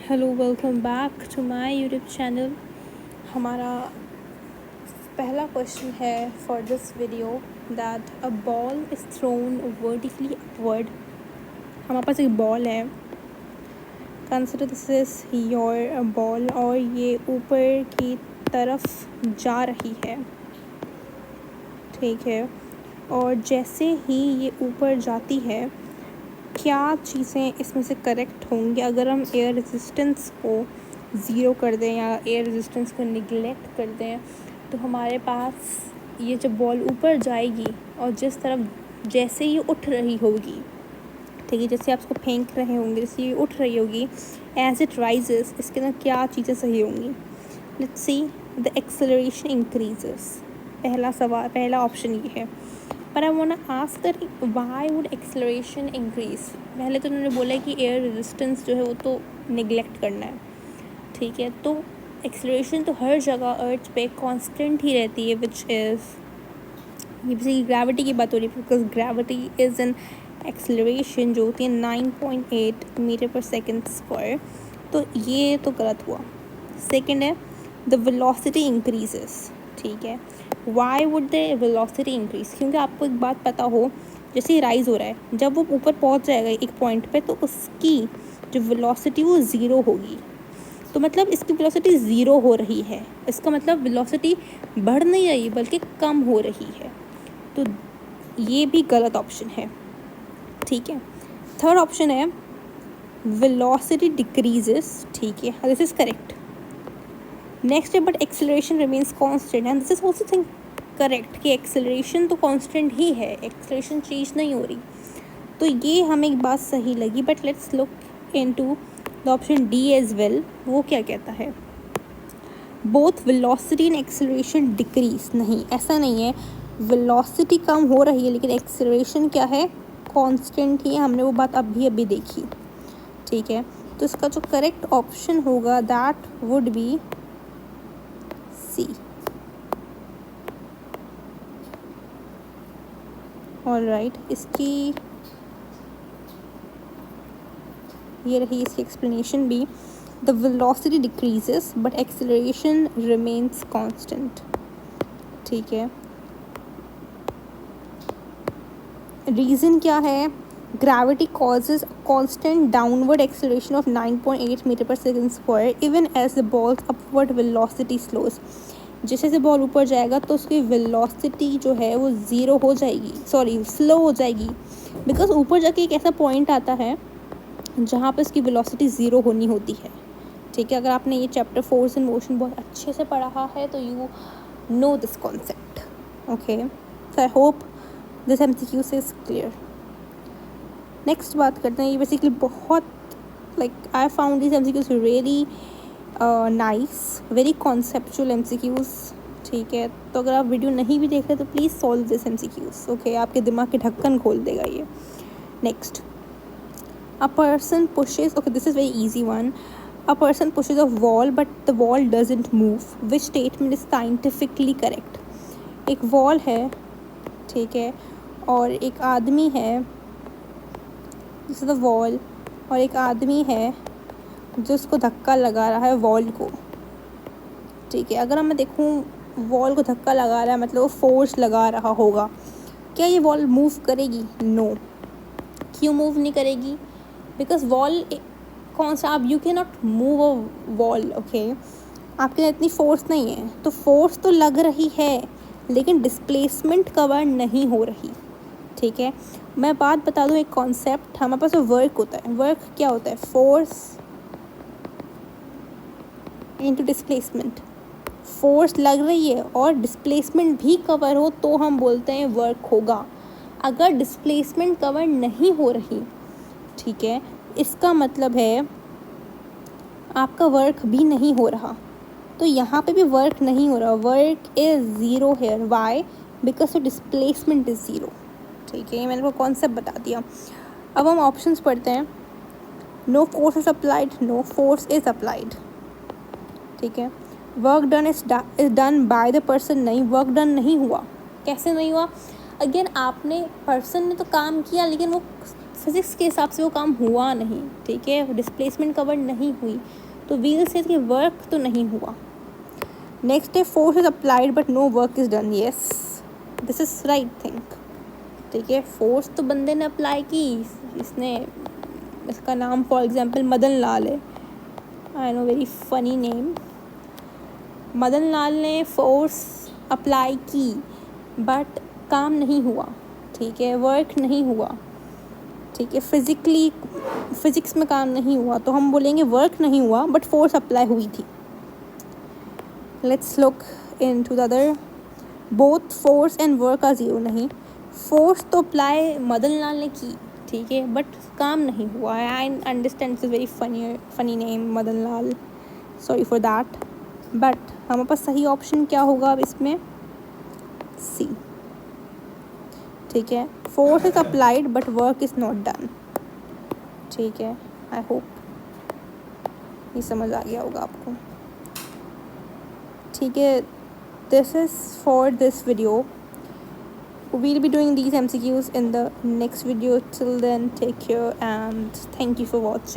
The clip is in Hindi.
Hello, welcome back to my YouTube channel. हमारा पहला क्वेश्चन है for this video that a ball is thrown vertically upward. हमारे पास एक बॉल है, consider this is your ball, और ये ऊपर की तरफ जा रही है, ठीक है। और जैसे ही ये ऊपर जाती है, क्या चीज़ें इसमें से करेक्ट होंगी अगर हम एयर रेजिस्टेंस को ज़ीरो कर दें या एयर रेजिस्टेंस को निगलेक्ट कर दें। तो हमारे पास ये जब बॉल ऊपर जाएगी और जिस तरफ जैसे ये उठ रही होगी, ठीक है, जैसे आप उसको फेंक रहे होंगे, जैसे ये उठ रही होगी, एज इट राइजेस, इसके अंदर क्या चीज़ें सही होंगी। Let's see the acceleration increases. पहला ऑप्शन ये है। पर I want to ask that why would acceleration increase. पहले तो उन्होंने बोला कि एयर रेजिस्टेंस जो है वो तो निगलेक्ट करना है, ठीक है। तो एक्सेलरेशन तो हर जगह अर्थ पे कांस्टेंट ही रहती है, विच इज़ ये बेसिकली ग्रेविटी की बात हो रही है, because gravity is an acceleration जो होती है 9.8 मीटर पर सेकेंड स्क्वायर। तो ये तो गलत हुआ। सेकेंड है द वेलोसिटी इंक्रीजेस, ठीक है। Why would the velocity increase, क्योंकि आपको एक बात पता हो, जैसे राइज हो रहा है, जब वो ऊपर पहुंच जाएगा एक पॉइंट पे, तो उसकी जो वेलोसिटी वो ज़ीरो होगी। तो मतलब इसकी वेलोसिटी ज़ीरो हो रही है, इसका मतलब वेलोसिटी बढ़ नहीं रही बल्कि कम हो रही है। तो ये भी गलत ऑप्शन है, ठीक है। थर्ड ऑप्शन है वेलोसिटी डिक्रीजेस, ठीक है, दिस इज़ करेक्ट। नेक्स्ट है but acceleration remains constant, and this is also think correct कि एक्सेलरेशन तो कांस्टेंट ही है, एक्सेलरेशन चेंज नहीं हो रही। तो ये हमें एक बात सही लगी, but let's look into the option D as well. वो क्या कहता है, both velocity and acceleration decrease. नहीं, ऐसा नहीं है, वेलोसिटी कम हो रही है लेकिन एक्सेलरेशन क्या है, कांस्टेंट ही है। हमने वो बात अभी देखी, ठीक है। तो इसका जो करेक्ट ऑप्शन होगा that would be C. Alright, इसकी ये रही इसकी एक्सप्लेनेशन भी। The velocity decreases but acceleration remains constant, ठीक है। रीज़न क्या है, gravity causes a constant downward acceleration of 9.8 metre per second square even as the ball upward velocity slows. जैसे जैसे बॉल ऊपर जाएगा तो उसकी वेलोसिटी जो है वो ज़ीरो हो जाएगी, सॉरी स्लो हो जाएगी, बिकॉज ऊपर जाके एक ऐसा पॉइंट आता है जहाँ पर इसकी वेलोसिटी ज़ीरो होनी होती है, ठीक है। अगर आपने ये चैप्टर फोर्स इन मोशन बहुत अच्छे से पढ़ा है तो you know this concept, okay. So I hope this MCQ is clear. Next बात करते हैं, ये बेसिकली बहुत I found this MCQs really nice, very conceptual MCQs, ठीक है। तो अगर आप वीडियो नहीं भी देख रहे तो please solve this MCQs, okay. आपके दिमाग के ढक्कन खोल देगा ये। Next, a person pushes, okay this is very easy one. A person pushes a wall but the wall doesn't move, which statement is scientifically correct. एक वॉल है, ठीक है, और एक आदमी है, दिस इज द वॉल, और एक आदमी है जो उसको धक्का लगा रहा है वॉल को, ठीक है। अगर मैं देखूँ वॉल को धक्का लगा रहा है मतलब वो फोर्स लगा रहा होगा, क्या ये वॉल मूव करेगी? नो। क्यों मूव नहीं करेगी? बिकॉज वॉल कौन सा, आप you can not move a wall, okay. आपके इतनी फोर्स नहीं है, तो फोर्स तो लग रही है लेकिन डिस्प्लेसमेंट कवर नहीं हो रही, ठीक है। मैं बात बता दूँ, एक कॉन्सेप्ट हमारे पास वर्क होता है। वर्क क्या होता है? Force into displacement. फोर्स लग रही है और डिस्प्लेसमेंट भी कवर हो तो हम बोलते हैं वर्क होगा। अगर डिस्प्लेसमेंट कवर नहीं हो रही, ठीक है, इसका मतलब है आपका वर्क भी नहीं हो रहा। तो यहाँ पे भी वर्क नहीं हो रहा, work is zero here. Why? Because displacement is zero, ठीक है। मैंने आपको कॉन्सेप्ट बता दिया। अब हम ऑप्शंस पढ़ते हैं। No force is applied, no force is applied, ठीक है। Work done is done by the person, नहीं, वर्क डन नहीं हुआ। कैसे नहीं हुआ? अगेन आपने, पर्सन ने तो काम किया लेकिन वो फिज़िक्स के हिसाब से वो काम हुआ नहीं, ठीक है, डिस्प्लेसमेंट कवर नहीं हुई, तो वील से कि वर्क तो नहीं हुआ। नेक्स्ट है force is applied but no work is done. Yes, this is right thing, ठीक है। फोर्स तो बंदे ने अप्लाई की, इसने, इसका नाम फॉर एग्जांपल मदन लाल है, I know, very funny name. Madan Lal ने फोर्स अप्लाई की बट काम नहीं हुआ, ठीक है, वर्क नहीं हुआ, ठीक है, फिज़िक्स में काम नहीं हुआ, तो हम बोलेंगे वर्क नहीं हुआ बट फोर्स अप्लाई हुई थी। Let's look into the other, both force and work are zero. नहीं, फोर्स तो अप्लाई मदन लाल ने की, ठीक है, बट काम नहीं हुआ है। I understand, it's very funny name Madan Lal, sorry for that. But हमारे पास सही ऑप्शन क्या होगा अब इसमें? सी, ठीक है, force is applied but work is not done, ठीक है। आई होप ये समझ आ गया होगा आपको, ठीक है। This is for this video, we'll be doing these MCQs in the next video. Till then, take care and thank you for watching.